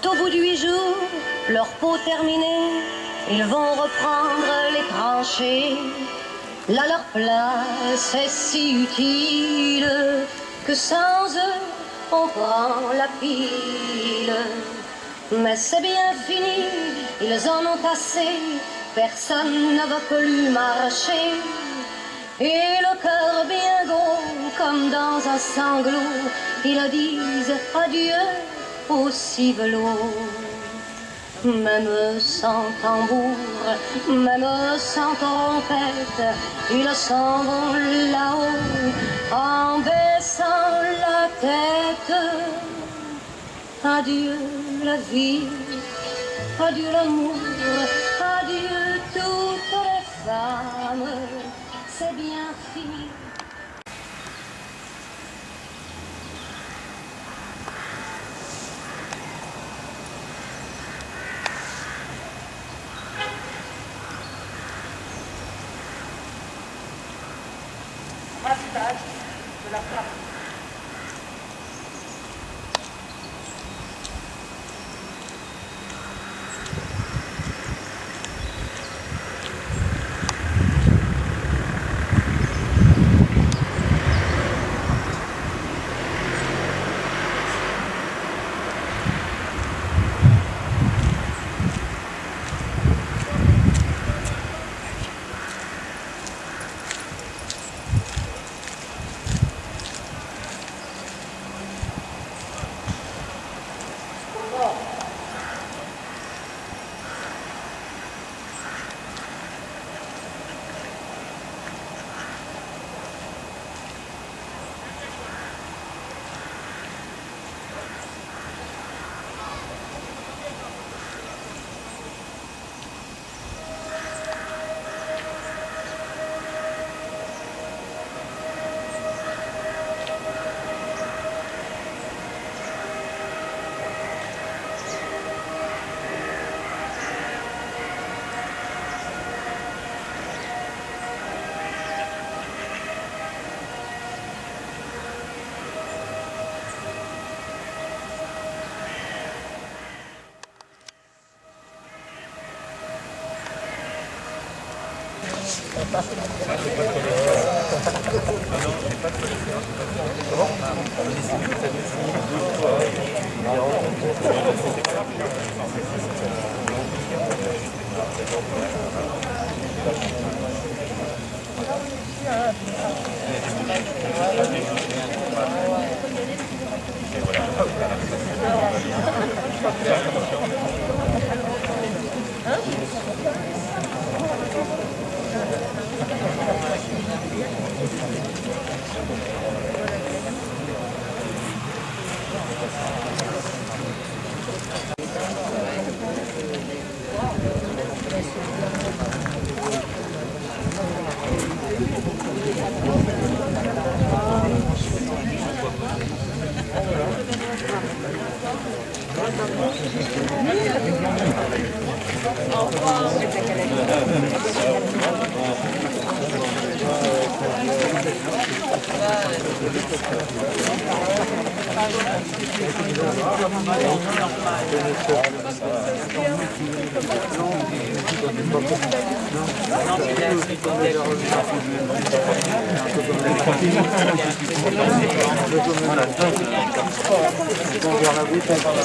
Quand au bout de 8 jours, leur peau terminée, ils vont reprendre les tranchées. Là leur place est si utile que sans eux on prend la pile. Mais c'est bien fini, ils en ont assez, personne ne va plus marcher. Et le cœur bien gros comme dans un sanglot, ils disent adieu au civelot. Même sans tambour, même sans trompette, ils s'en vont là-haut en baissant la tête. Adieu la vie, adieu l'amour, adieu toutes les femmes, c'est bien fini. De la frappe.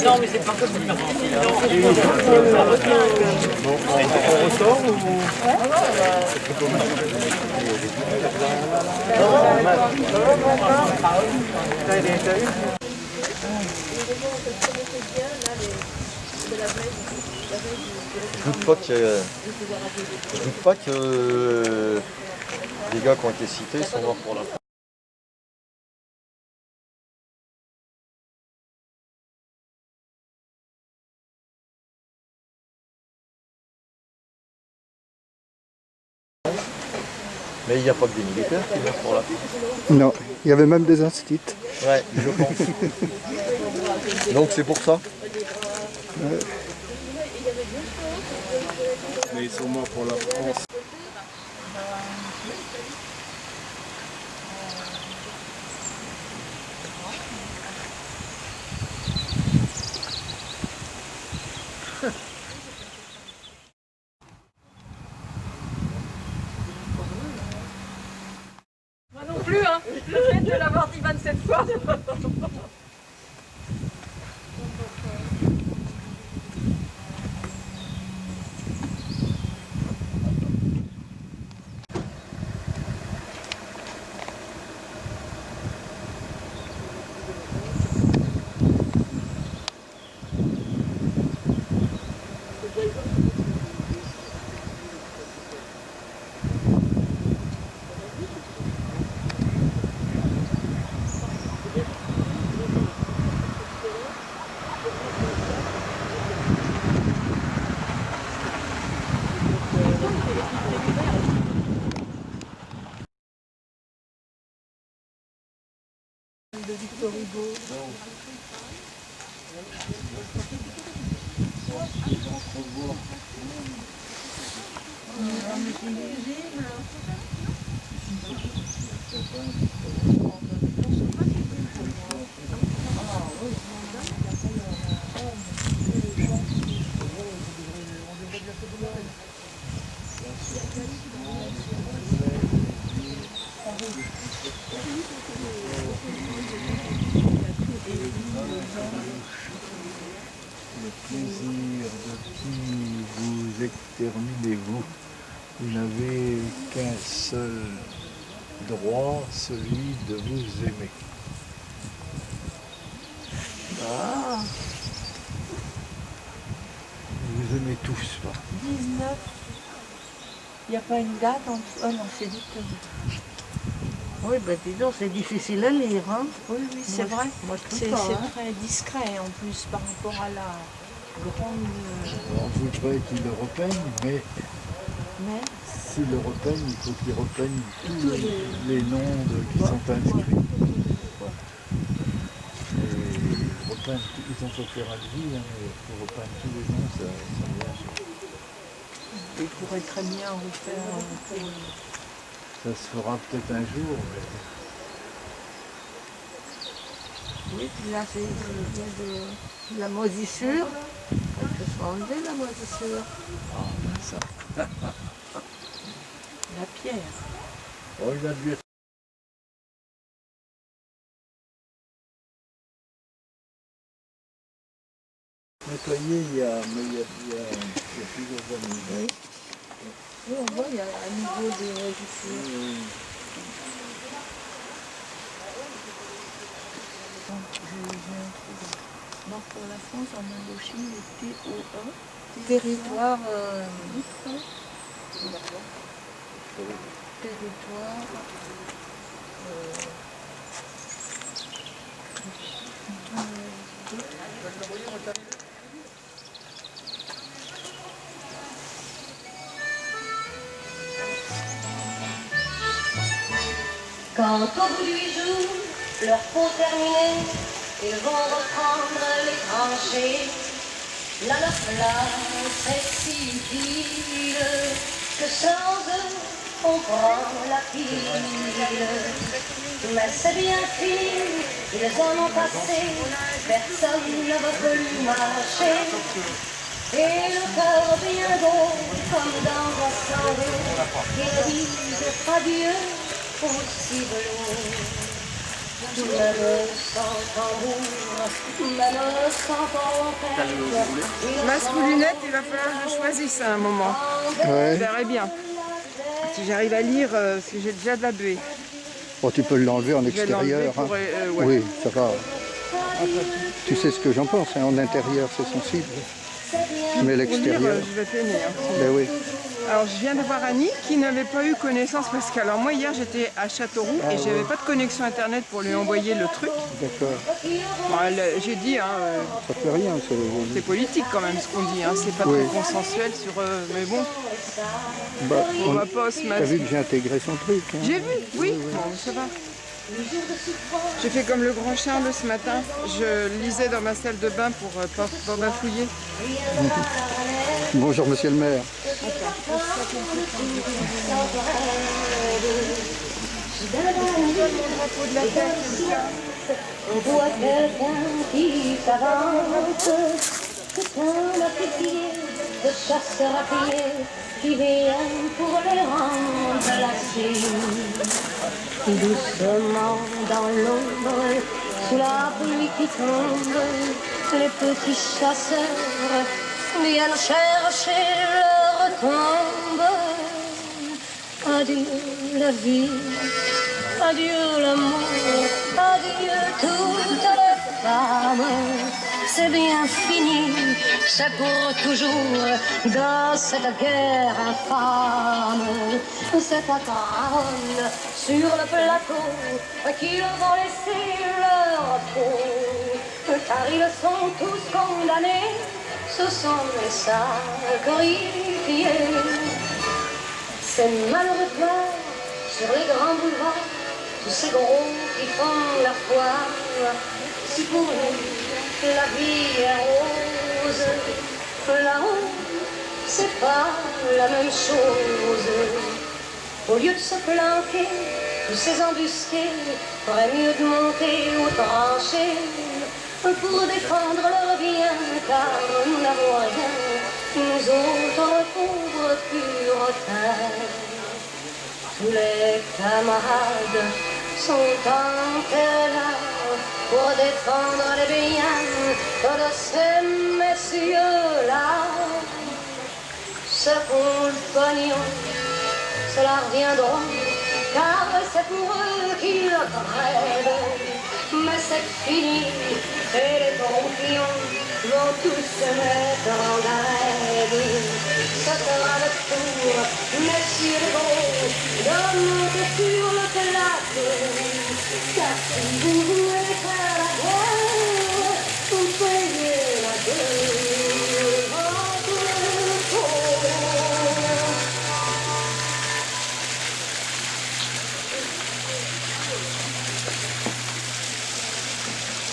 Non, mais c'est pas comme ça. Bon, on ressort ou... Je doute pas que les gars qui ont été cités sont morts pour la France. Mais il n'y a pas que des militaires qui meurent pour la France. Non, il y avait même des instituts. Ouais, je pense. Donc c'est pour ça. Mais ils sont morts pour la France. Le fait de l'avoir dit 27 fois. De Victor Hugo. Le plaisir de qui vous exterminez-vous? Vous n'avez qu'un seul droit, celui de vous aimer. Ah, Vous aimez tous, pas? 19. Il n'y a pas une date en... Oh non, c'est 19. Oui, ben dis donc, c'est difficile à lire, hein. Oui, oui, c'est vrai. Moi, je C'est trouve pas, hein. très discret en plus par rapport à la grande... On voudrait qu'il le repeigne, mais Mais s'il le repeigne, il faut qu'il repeigne tous les noms qui sont inscrits. Et repeindre, ils ont fait faire à lui, hein, mais pour repeindre tous les noms, ça vient. il pourrait très bien refaire... Ça se fera peut-être un jour, mais Oui, puis là, c'est de la moisissure. Il faut enlever la moisissure. ça. La pierre. Oh, il a dû être. Nettoyé il y a plusieurs années. Oui, on voit, il y a à niveau des moisissures. Donc pour la France, en Indochine, le TOA. Territoire. Territoire. Quand au bout du jour, leur peau terminée, ils vont reprendre les tranchées. Là, leur place est si utile que sans eux, on prend la pile. Mais c'est bien fini, ils en ont assez, personne ne va plus marcher. Et le cœur bien beau, comme dans un sanglot, ils disent adieu au ciboulot. Même sans tambour, même sans trompette. Masculinette, il va falloir que je choisisse à un moment. Ouais. Je verrai bien. Si j'arrive à lire, parce que j'ai déjà de la buée. Oh, tu peux l'enlever en Je vais l'enlever extérieur. pour, Hein. ouais. Oui, ça va. Tu sais ce que j'en pense, hein, en intérieur c'est sensible. Mais Pour lire, l'extérieur, je vais peiner. Hein. ben oui. Alors je viens de voir Annie qui n'avait pas eu connaissance parce que alors moi hier j'étais à Châteauroux et j'avais pas de connexion internet pour lui envoyer le truc. D'accord. Bon, j'ai dit, hein, Ça fait rien. c'est politique quand même ce qu'on dit, hein, c'est pas Oui. très consensuel sur... mais bon, Bah, on va pas se T'as masquer. vu que j'ai intégré son truc. Hein. J'ai vu, oui, bon, ça va. J'ai fait comme le grand Charles ce matin, je lisais dans ma salle de bain pour pas bafouiller. Bonjour monsieur le maire. On voit quelqu'un qui s'avance, que t'en as fait filer, de chasseurs à pied qui viennent pour les remplacer. Doucement dans l'ombre, sous la pluie qui tombe, les petits chasseurs viennent chercher leur tombe. Adieu la vie, adieu l'amour, adieu toutes les femmes. C'est bien fini, c'est pour toujours dans cette guerre infâme. C'est à Garonne, sur le plateau, qu'ils vont laisser leur peau. Car ils sont tous condamnés, ce sont les sacrifiés. Ces malheureux fleurs sur les grands boulevards, tous ces gros qui font la foire. Si pour nous la vie est rose, là-haut c'est pas la même chose. Au lieu de se planquer, tous ces embusqués feraient mieux de monter aux tranchées pour défendre leur bien, car nous n'avons rien, nous autres pauvres puritains. Tous les camarades sont enterrés là pour défendre les biens de ces messieurs-là. Ce qu'on le pognon, cela reviendra, car c'est pour eux qu'ils crèvent. Mais c'est fini, et les pompions vont tous se mettre en grève. Ce sera le tour, messieurs les gros, de monter sur le plateau. Car si vous voulez faire la guerre, vous payez la guerre entre le pot.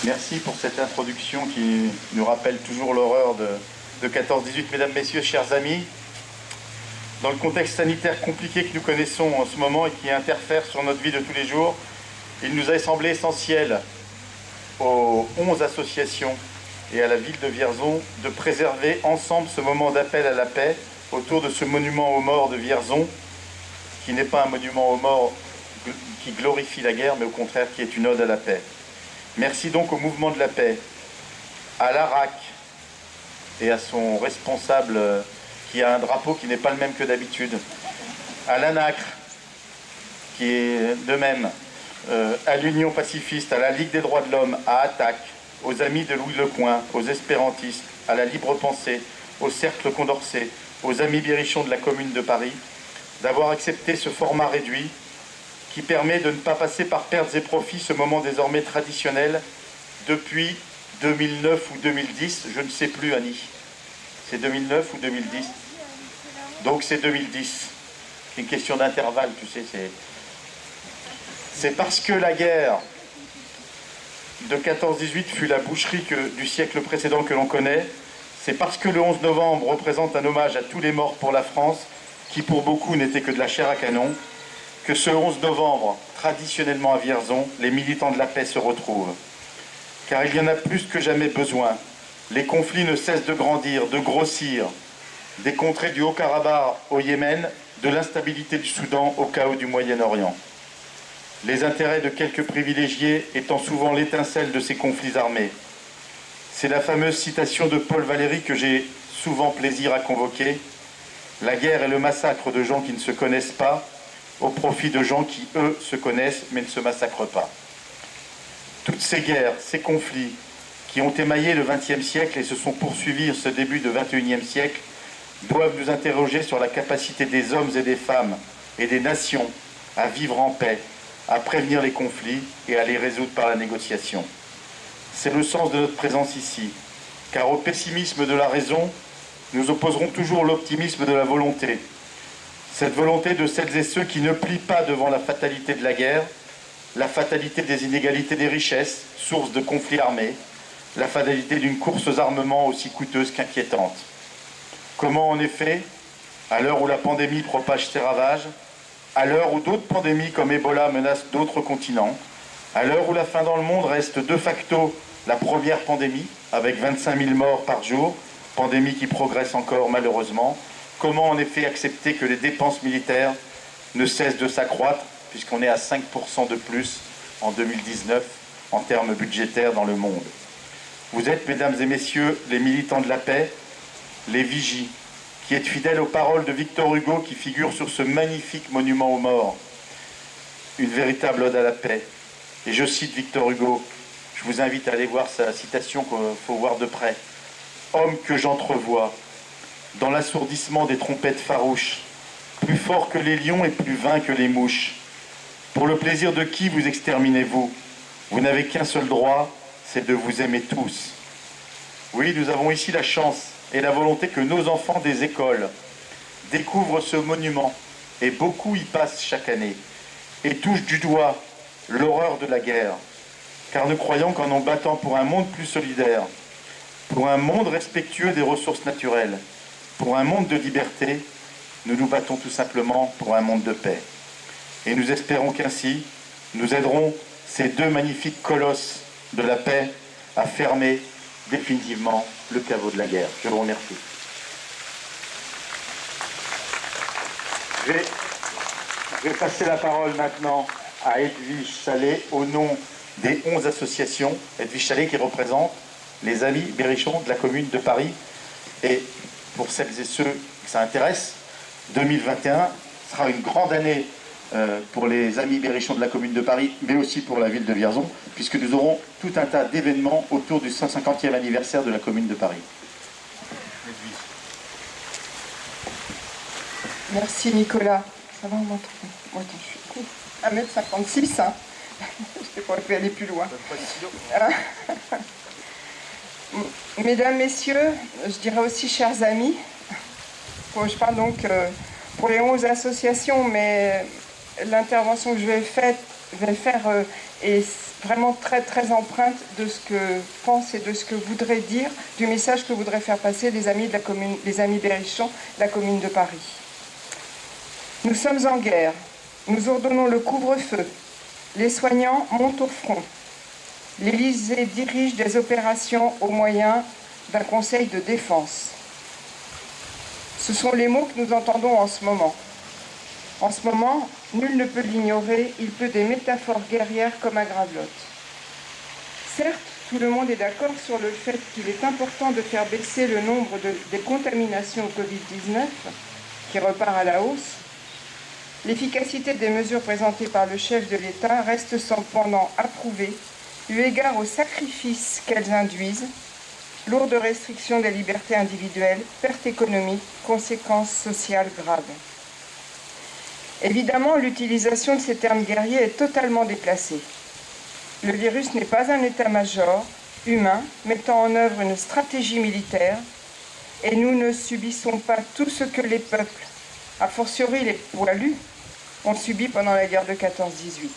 Merci pour cette introduction qui nous rappelle toujours l'horreur de 14-18. Mesdames, Messieurs, chers amis, dans le contexte sanitaire compliqué que nous connaissons en ce moment et qui interfère sur notre vie de tous les jours, il nous a semblé essentiel aux 11 associations et à la ville de Vierzon de préserver ensemble ce moment d'appel à la paix autour de ce monument aux morts de Vierzon, qui n'est pas un monument aux morts qui glorifie la guerre, mais au contraire qui est une ode à la paix. Merci donc au mouvement de la paix, à l'ARAC et à son responsable qui a un drapeau qui n'est pas le même que d'habitude, à l'ANACRE qui est de même, à l'Union pacifiste, à la Ligue des droits de l'homme, à ATTAC, aux amis de Louis Lecoing, aux espérantistes, à la Libre Pensée, au Cercle Condorcet, aux amis Biérichon de la Commune de Paris, d'avoir accepté ce format réduit qui permet de ne pas passer par pertes et profits ce moment désormais traditionnel depuis 2009 ou 2010, je ne sais plus Annie, c'est 2009 ou 2010, donc c'est 2010, c'est une question d'intervalle, tu sais, c'est parce que la guerre de 14-18 fut la boucherie du siècle précédent que l'on connaît, c'est parce que le 11 novembre représente un hommage à tous les morts pour la France, qui pour beaucoup n'étaient que de la chair à canon, que ce 11 novembre, traditionnellement à Vierzon, les militants de la paix se retrouvent. Car il y en a plus que jamais besoin. Les conflits ne cessent de grandir, de grossir. Des contrées du Haut-Karabakh au Yémen, de l'instabilité du Soudan au chaos du Moyen-Orient. Les intérêts de quelques privilégiés étant souvent l'étincelle de ces conflits armés. C'est la fameuse citation de Paul Valéry que j'ai souvent plaisir à convoquer. La guerre est le massacre de gens qui ne se connaissent pas, au profit de gens qui, eux, se connaissent mais ne se massacrent pas. Toutes ces guerres, ces conflits qui ont émaillé le XXe siècle et se sont poursuivis ce début du XXIe siècle doivent nous interroger sur la capacité des hommes et des femmes et des nations à vivre en paix, à prévenir les conflits et à les résoudre par la négociation. C'est le sens de notre présence ici, car au pessimisme de la raison, nous opposerons toujours l'optimisme de la volonté. Cette volonté de celles et ceux qui ne plient pas devant la fatalité de la guerre, la fatalité des inégalités des richesses, source de conflits armés, la fatalité d'une course aux armements aussi coûteuse qu'inquiétante. Comment en effet, à l'heure où la pandémie propage ses ravages, à l'heure où d'autres pandémies comme Ebola menacent d'autres continents, à l'heure où la faim dans le monde reste de facto la première pandémie, avec 25 000 morts par jour, pandémie qui progresse encore malheureusement. Comment en effet accepter que les dépenses militaires ne cessent de s'accroître, puisqu'on est à 5% de plus en 2019 en termes budgétaires dans le monde. Vous êtes, mesdames et messieurs, les militants de la paix, les vigies, qui êtes fidèles aux paroles de Victor Hugo qui figurent sur ce magnifique monument aux morts. Une véritable ode à la paix. Et je cite Victor Hugo, je vous invite à aller voir sa citation qu'il faut voir de près. « Homme que j'entrevois, dans l'assourdissement des trompettes farouches, plus fort que les lions et plus vain que les mouches. Pour le plaisir de qui vous exterminez-vous? Vous n'avez qu'un seul droit, c'est de vous aimer tous. » Oui, nous avons ici la chance et la volonté que nos enfants des écoles découvrent ce monument, et beaucoup y passent chaque année, et touchent du doigt l'horreur de la guerre, car nous croyons qu'en nous battant pour un monde plus solidaire, pour un monde respectueux des ressources naturelles, pour un monde de liberté, nous nous battons tout simplement pour un monde de paix. Et nous espérons qu'ainsi, nous aiderons ces deux magnifiques colosses de la paix à fermer définitivement le caveau de la guerre. Je vous remercie. Je vais passer la parole maintenant à Edwige Challet au nom des 11 associations. Edwige Challet qui représente les Amis Berrichons de la commune de Paris. Et pour celles et ceux que ça intéresse, 2021 sera une grande année pour les Amis Berrichons de la commune de Paris, mais aussi pour la ville de Vierzon, puisque nous aurons tout un tas d'événements autour du 150e anniversaire de la commune de Paris. Merci Nicolas. Ça va, on m'entend? Oh, attends, je suis 1m56, hein. Je ne pourrais pas aller plus loin. Mesdames, Messieurs, je dirais aussi chers amis, je parle donc pour les 11 associations, mais l'intervention que je vais faire est vraiment très empreinte de ce que pense et de ce que voudrait dire, du message que voudraient faire passer les amis de la commune, les Amis Berrichons de la commune de Paris. Nous sommes en guerre, nous ordonnons le couvre-feu, les soignants montent au front, l'Élysée dirige des opérations au moyen d'un conseil de défense. Ce sont les mots que nous entendons en ce moment. En ce moment, nul ne peut l'ignorer, il pleut des métaphores guerrières comme à Gravelotte. Certes, tout le monde est d'accord sur le fait qu'il est important de faire baisser le nombre des contaminations au Covid-19, qui repart à la hausse. L'efficacité des mesures présentées par le chef de l'État reste cependant approuvée, eu égard aux sacrifices qu'elles induisent, lourdes restrictions des libertés individuelles, pertes économiques, conséquences sociales graves. Évidemment, l'utilisation de ces termes guerriers est totalement déplacée. Le virus n'est pas un état-major humain mettant en œuvre une stratégie militaire, et nous ne subissons pas tout ce que les peuples, a fortiori les poilus, ont subi pendant la guerre de 14-18.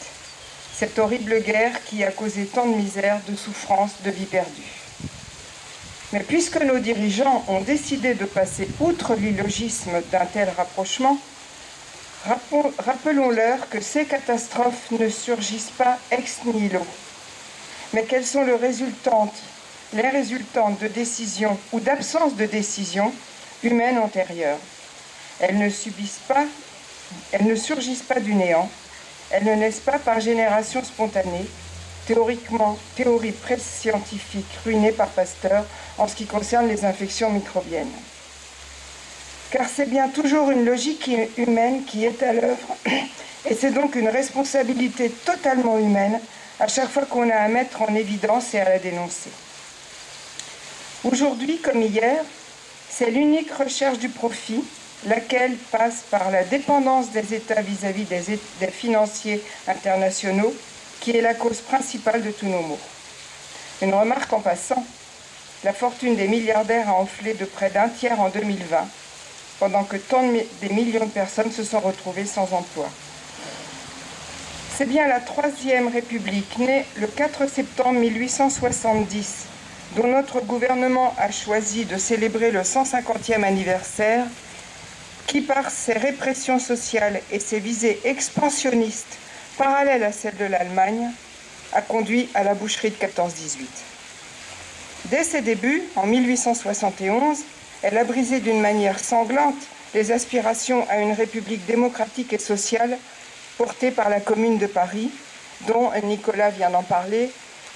Cette horrible guerre qui a causé tant de misère, de souffrance, de vies perdues. Mais puisque nos dirigeants ont décidé de passer outre l'illogisme d'un tel rapprochement, rappelons-leur que ces catastrophes ne surgissent pas ex nihilo, mais qu'elles sont les résultantes de décisions ou d'absence de décisions humaines antérieures. Elles ne surgissent pas du néant, elles ne naissent pas par génération spontanée, théorie pré-scientifique ruinée par Pasteur en ce qui concerne les infections microbiennes. Car c'est bien toujours une logique humaine qui est à l'œuvre, et c'est donc une responsabilité totalement humaine à chaque fois qu'on a à mettre en évidence et à la dénoncer. Aujourd'hui, comme hier, c'est l'unique recherche du profit, laquelle passe par la dépendance des États vis-à-vis des financiers internationaux, qui est la cause principale de tous nos maux. Une remarque en passant, la fortune des milliardaires a enflé de près d'un tiers en 2020, pendant que des millions de personnes se sont retrouvées sans emploi. C'est bien la Troisième République, née le 4 septembre 1870, dont notre gouvernement a choisi de célébrer le 150e anniversaire, qui, par ses répressions sociales et ses visées expansionnistes parallèles à celles de l'Allemagne, a conduit à la boucherie de 14-18. Dès ses débuts, en 1871, elle a brisé d'une manière sanglante les aspirations à une république démocratique et sociale portée par la Commune de Paris, dont Nicolas vient d'en parler.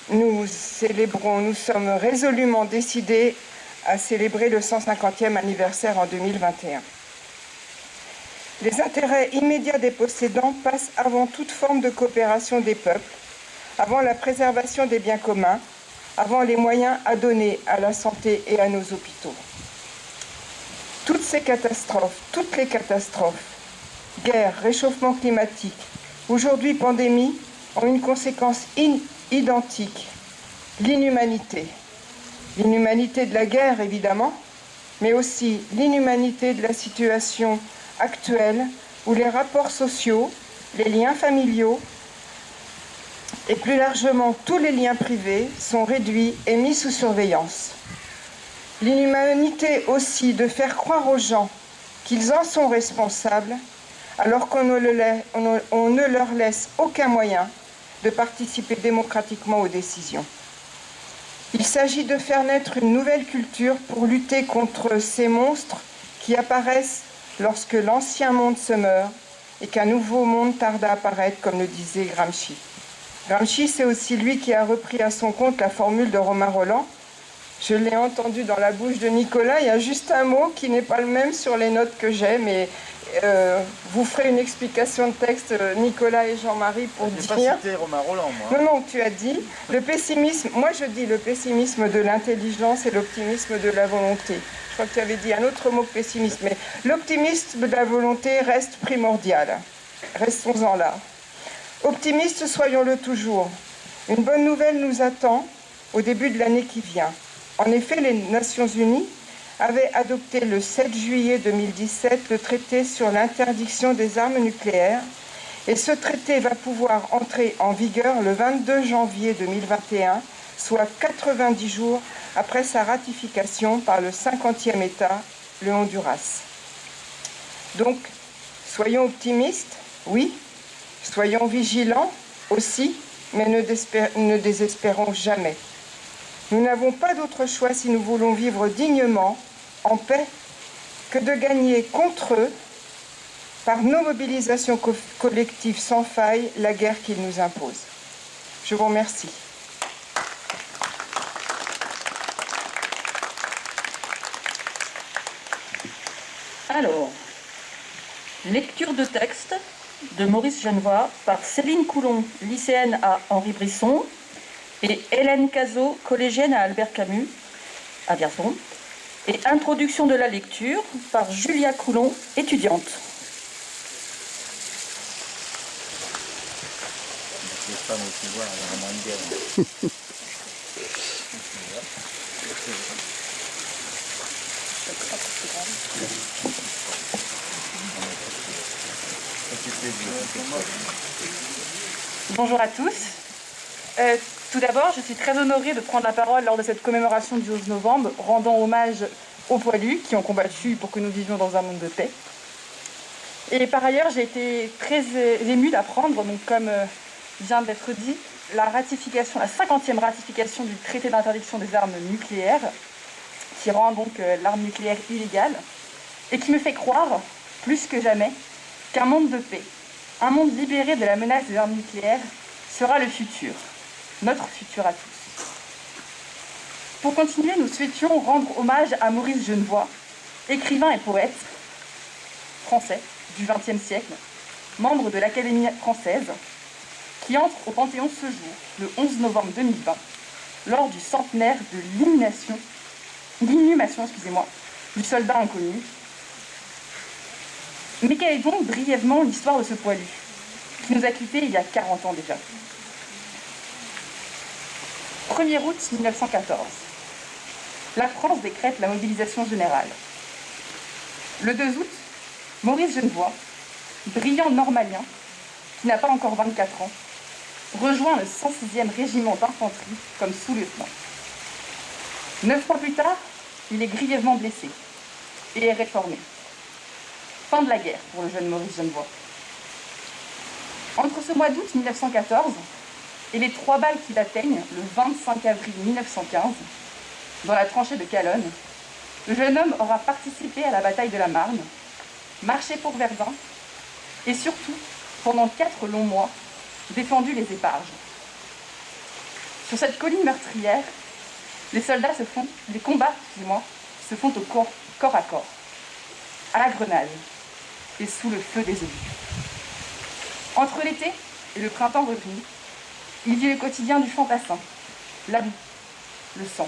Nous sommes résolument décidés à célébrer le 150e anniversaire en 2021. Les intérêts immédiats des possédants passent avant toute forme de coopération des peuples, avant la préservation des biens communs, avant les moyens à donner à la santé et à nos hôpitaux. Toutes les catastrophes, guerre, réchauffement climatique, aujourd'hui pandémie, ont une conséquence identique, l'inhumanité. L'inhumanité de la guerre, évidemment, mais aussi l'inhumanité de la situation actuelle où les rapports sociaux, les liens familiaux et plus largement tous les liens privés sont réduits et mis sous surveillance. L'inhumanité aussi de faire croire aux gens qu'ils en sont responsables alors qu'on ne leur laisse aucun moyen de participer démocratiquement aux décisions. Il s'agit de faire naître une nouvelle culture pour lutter contre ces monstres qui apparaissent lorsque l'ancien monde se meurt et qu'un nouveau monde tarde à apparaître, comme le disait Gramsci. Gramsci, c'est aussi lui qui a repris à son compte la formule de Romain Rolland. Je l'ai entendu dans la bouche de Nicolas, il y a juste un mot qui n'est pas le même sur les notes que j'ai, mais vous ferez une explication de texte, Nicolas et Jean-Marie, pour dire... Je n'ai pas cité Romain Rolland, moi. Non, tu as dit le pessimisme, moi je dis le pessimisme de l'intelligence et l'optimisme de la volonté. Je crois que tu avais dit un autre mot que pessimisme, mais l'optimisme de la volonté reste primordial. Restons-en là. Optimistes, soyons-le toujours. Une bonne nouvelle nous attend au début de l'année qui vient. En effet, les Nations Unies avaient adopté le 7 juillet 2017 le traité sur l'interdiction des armes nucléaires et ce traité va pouvoir entrer en vigueur le 22 janvier 2021, soit 90 jours après sa ratification par le 50e État, le Honduras. Donc, soyons optimistes, oui, soyons vigilants aussi, mais ne désespérons jamais. Nous n'avons pas d'autre choix si nous voulons vivre dignement, en paix, que de gagner contre eux, par nos mobilisations collectives sans faille, la guerre qu'ils nous imposent. Je vous remercie. Alors, lecture de texte de Maurice Genevoix par Céline Coulon, lycéenne à Henri Brisson, et Hélène Cazot, collégienne à Albert Camus, à Vierzon, et introduction de la lecture par Julia Coulon, étudiante. Bonjour à tous. Tout d'abord, je suis très honorée de prendre la parole lors de cette commémoration du 11 novembre, rendant hommage aux poilus qui ont combattu pour que nous vivions dans un monde de paix. Et par ailleurs, j'ai été très émue d'apprendre, donc comme vient d'être dit, la 50e ratification du traité d'interdiction des armes nucléaires, qui rend donc l'arme nucléaire illégale, et qui me fait croire, plus que jamais, qu'un monde de paix, un monde libéré de la menace des armes nucléaires, sera le futur, notre futur à tous. Pour continuer, nous souhaitions rendre hommage à Maurice Genevoix, écrivain et poète français du XXe siècle, membre de l'Académie française, qui entre au Panthéon ce jour, le 11 novembre 2020, lors du centenaire de l'inhumation du soldat inconnu. Mais quelle est donc brièvement l'histoire de ce poilu, qui nous a quittés il y a 40 ans déjà? 1er août 1914. La France décrète la mobilisation générale. Le 2 août, Maurice Genevoix, brillant normalien, qui n'a pas encore 24 ans, rejoint le 106e régiment d'infanterie comme sous-lieutenant. 9 mois plus tard, il est grièvement blessé et est réformé. Fin de la guerre pour le jeune Maurice Genevoix. Entre ce mois d'août 1914 et les 3 balles qui l'atteignent le 25 avril 1915, dans la tranchée de Calonne, le jeune homme aura participé à la bataille de la Marne, marché pour Verdun et surtout, pendant 4 longs mois, défendu les Éparges. Sur cette colline meurtrière, les combats se font au corps à corps, à la grenade et sous le feu des obus. Entre l'été et le printemps revenu, il vit le quotidien du fantassin, la boue, le sang,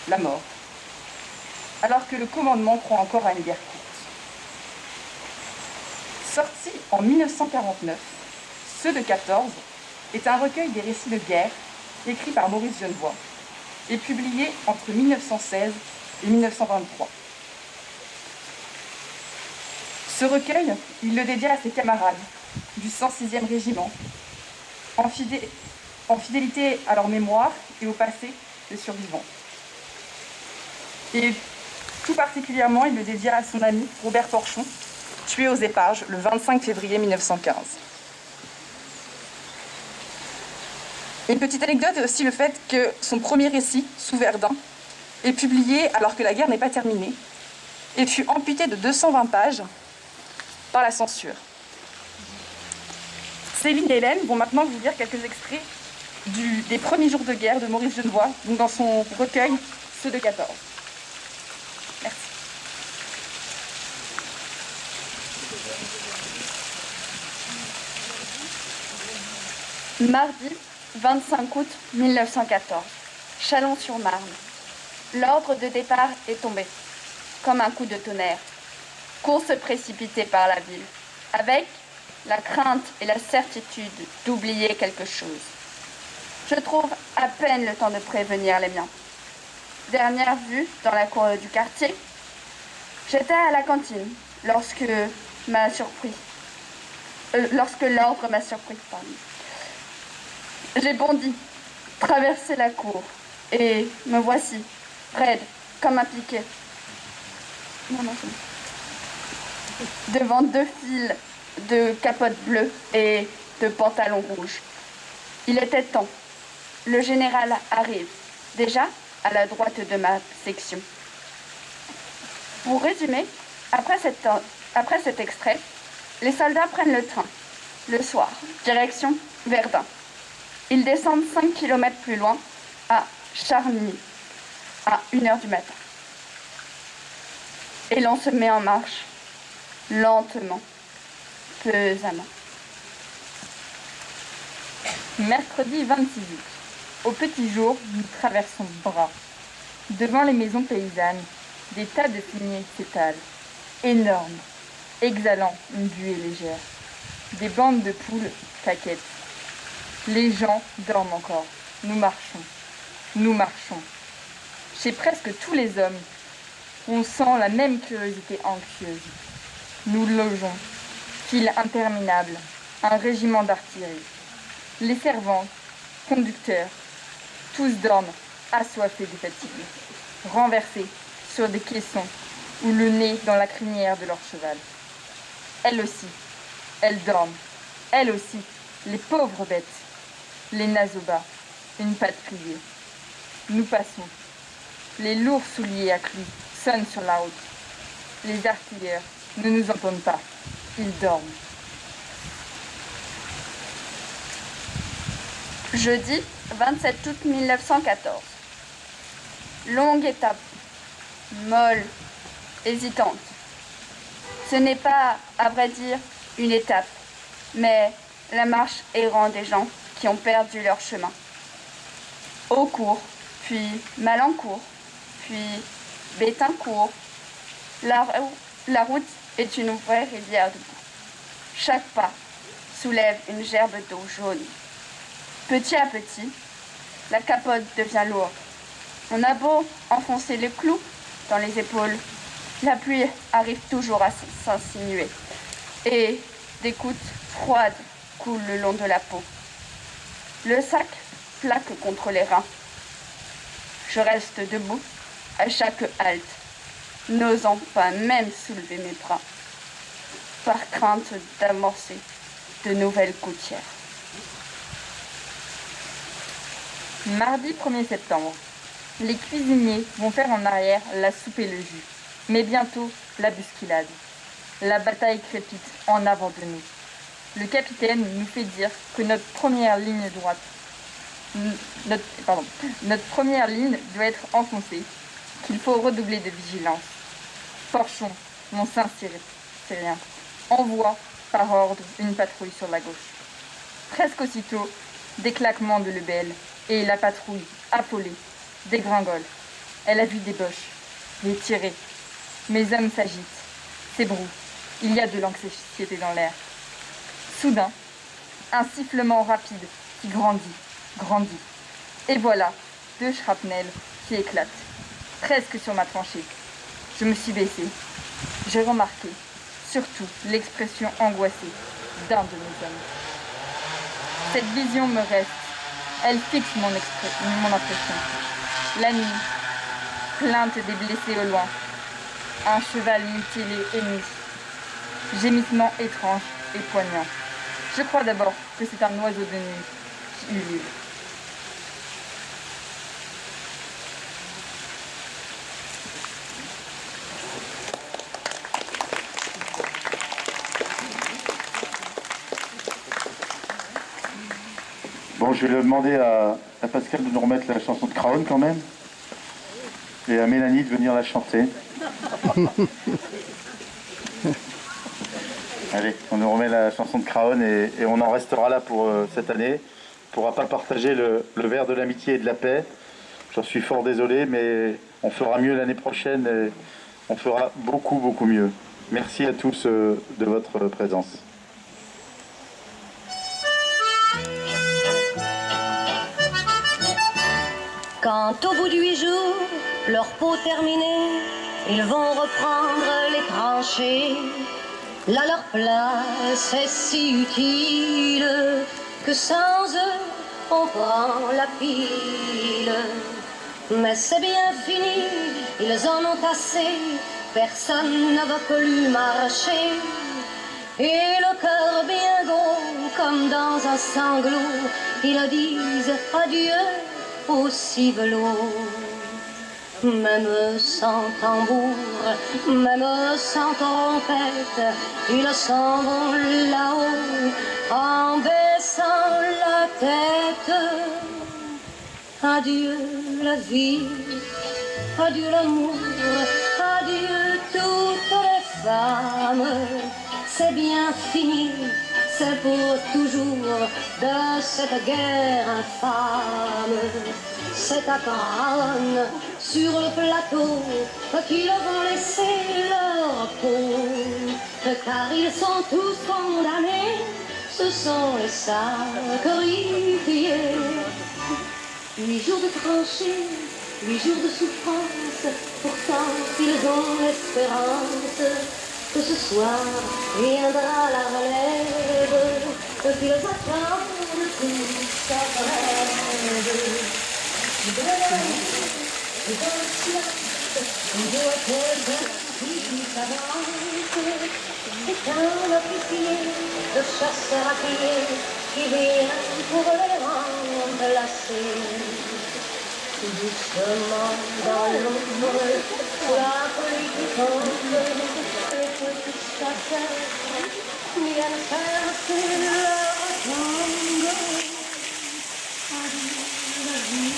la mort, alors que le commandement croit encore à une guerre courte. Sorti en 1949, Ceux de 14 est un recueil des récits de guerre écrit par Maurice Genevoix et publié entre 1916 et 1923. Ce recueil, il le dédia à ses camarades du 106e régiment, en fidélité à leur mémoire et au passé des survivants. Et tout particulièrement, il le dédia à son ami Robert Porchon, tué aux Éparges le 25 février 1915. Une petite anecdote est aussi le fait que son premier récit, Sous Verdun, est publié alors que la guerre n'est pas terminée et fut amputé de 220 pages par la censure. Céline et Hélène vont maintenant vous lire quelques extraits des premiers jours de guerre de Maurice Genevoix, donc dans son recueil Ceux de 14. Merci. Mardi 25 août 1914, Châlons-sur-Marne. L'ordre de départ est tombé, comme un coup de tonnerre. Course précipitée par la ville, avec la crainte et la certitude d'oublier quelque chose. Je trouve à peine le temps de prévenir les miens. Dernière vue dans la cour du quartier, j'étais à la cantine lorsque l'ordre m'a surpris. J'ai bondi, traversé la cour, et me voici, raide, comme un piquet. Devant 2 files de capotes bleues et de pantalons rouges. Il était temps. Le général arrive, déjà à la droite de ma section. Pour résumer, après cet extrait, les soldats prennent le train, le soir, direction Verdun. Ils descendent 5 km plus loin, à Charny, à 1h du matin. Et l'on se met en marche, lentement, pesamment. Mercredi 26 août. Au petit jour, nous traversons Bras. Devant les maisons paysannes, des tas de fumier s'étalent, énormes, exhalant une buée légère. Des bandes de poules paquettent. Les gens dorment encore. Nous marchons. Nous marchons. Chez presque tous les hommes, on sent la même curiosité anxieuse. Nous logeons. File interminable. Un régiment d'artillerie. Les servants, conducteurs, tous dorment, assoiffés de fatigue, renversés sur des caissons ou le nez dans la crinière de leur cheval. Elles aussi, elles dorment. Elles aussi, les pauvres bêtes. Les nasobas, une patte pliée. Nous passons. Les lourds souliers à clous sonnent sur la route. Les artilleurs ne nous entendent pas. Ils dorment. Jeudi 27 août 1914. Longue étape, molle, hésitante. Ce n'est pas, à vrai dire, une étape, mais la marche errante des gens qui ont perdu leur chemin. Haucourt, puis Malencourt, puis Béthincourt. La route est une vraie rivière de boue. Chaque pas soulève une gerbe d'eau jaune. Petit à petit, la capote devient lourde. On a beau enfoncer le clou dans les épaules, la pluie arrive toujours à s'insinuer et des gouttes froides coulent le long de la peau. Le sac plaque contre les reins. Je reste debout à chaque halte, n'osant pas même soulever mes bras, par crainte d'amorcer de nouvelles gouttières. Mardi 1er septembre. Les cuisiniers vont faire en arrière la soupe et le jus, mais bientôt la bousculade. La bataille crépite en avant de nous. Le capitaine nous fait dire que notre première ligne droite, notre première ligne doit être enfoncée, qu'il faut redoubler de vigilance. Porchon, mon Saint-Cyrien, envoie par ordre une patrouille sur la gauche. Presque aussitôt, des claquements de lebel et la patrouille, affolée, dégringole. Elle a vu des boches, les tirer. Mes hommes s'agitent, s'ébrouent. Il y a de l'anxiété dans l'air. Soudain, un sifflement rapide qui grandit. Et voilà, 2 shrapnels qui éclatent, presque sur ma tranchée. Je me suis baissée. J'ai remarqué, surtout, l'expression angoissée d'un de mes hommes. Cette vision me reste. Elle fixe mon impression. La nuit, plainte des blessés au loin. Un cheval mutilé et nu. Gémissement étrange et poignant. Je crois d'abord que c'est un oiseau de nuit qui ulule. Bon, je vais demander à Pascal de nous remettre la chanson de Craon quand même. Et à Mélanie de venir la chanter. Allez, on nous remet la chanson de Craon et on en restera là pour cette année. On ne pourra pas partager le verre de l'amitié et de la paix. J'en suis fort désolé, mais on fera mieux l'année prochaine et on fera beaucoup, beaucoup mieux. Merci à tous de votre présence. Quand au bout de 8 jours, leur peau terminée, ils vont reprendre les tranchées. Là leur place est si utile que sans eux on prend la pile. Mais c'est bien fini, ils en ont assez, personne ne va plus marcher. Et le cœur bien gros comme dans un sanglot, ils disent adieu au civelot. Même sans tambour, même sans trompette, ils s'en vont là-haut en baissant la tête. Adieu la vie, adieu l'amour, adieu toutes les femmes. C'est bien fini, c'est pour toujours de cette guerre infâme. C'est à Craon, sur le plateau, qu'ils vont laisser leur peau. Car ils sont tous condamnés, ce sont les sacrifiés. 8 jours de tranchée, 8 jours de souffrance, pourtant ils ont l'espérance que ce soir viendra la relève, qu'ils attendent tous sa brève. Dans le silence, on voit quelqu'un qui s'avance. C'est un officier de chasseurs à pied qui vient pour les remplacer. Doucement dans l'ombre, la pluie qui tombe, les petits chasseurs viennent chercher leur tombe. Adieu la vie,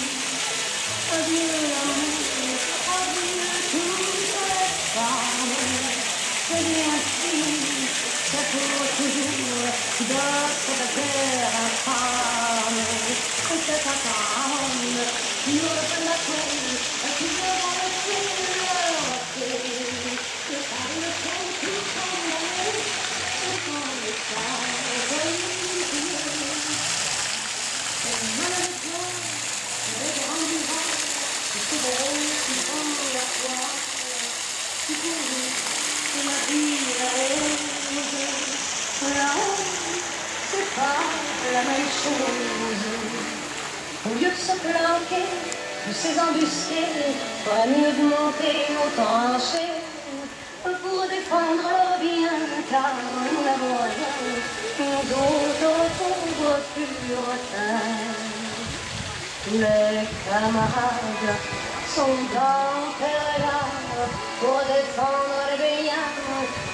adieu l'amour, adieu toutes les femmes. C'est bien fini, c'est pour toujours dans cette guerre infâme. C'est à Craon, sur le plateau, qu'ils vont laisser leur paix. Car ils sont tous condamnés, ce sont les sacrifiés. C'est malheureusement les grands vivants qui se drôlent, qui font la foi, qui courent, que la vie est rose. Là-haut, c'est pas la même chose. Au lieu de se planquer de ces embusqués, ferait mieux de monter aux tranchées pour défendre leur bien, car nous n'avons rien, nous autres pauvres puritains. tous les camarades sont enterrés là pour défendre les biens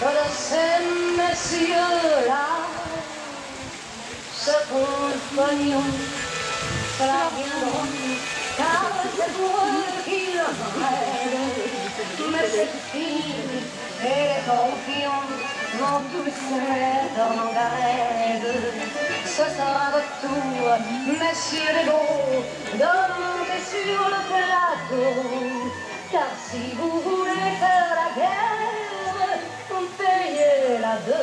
de ces messieurs-là. Ce compagnon, cela viendra, car c'est pour eux qu'ils rêvent. Mais c'est fini, et les confiants vont tous se mettre en garde. Ce sera votre tour, messieurs les beaux, de monter sur le plateau. Car si vous voulez faire la guerre, payez-la de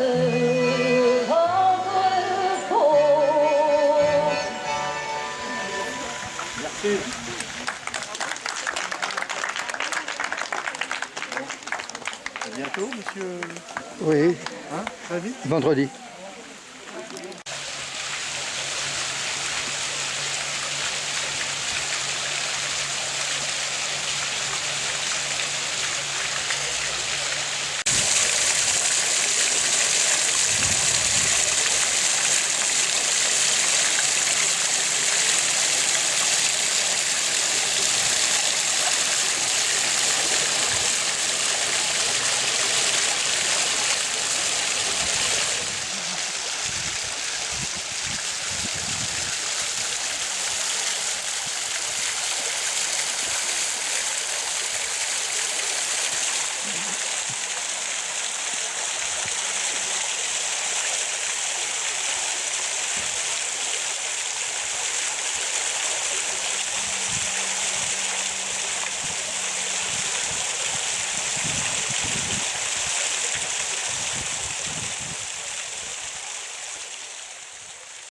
votre peau. Merci. À bientôt, monsieur. Oui, Hein, très vite. vendredi.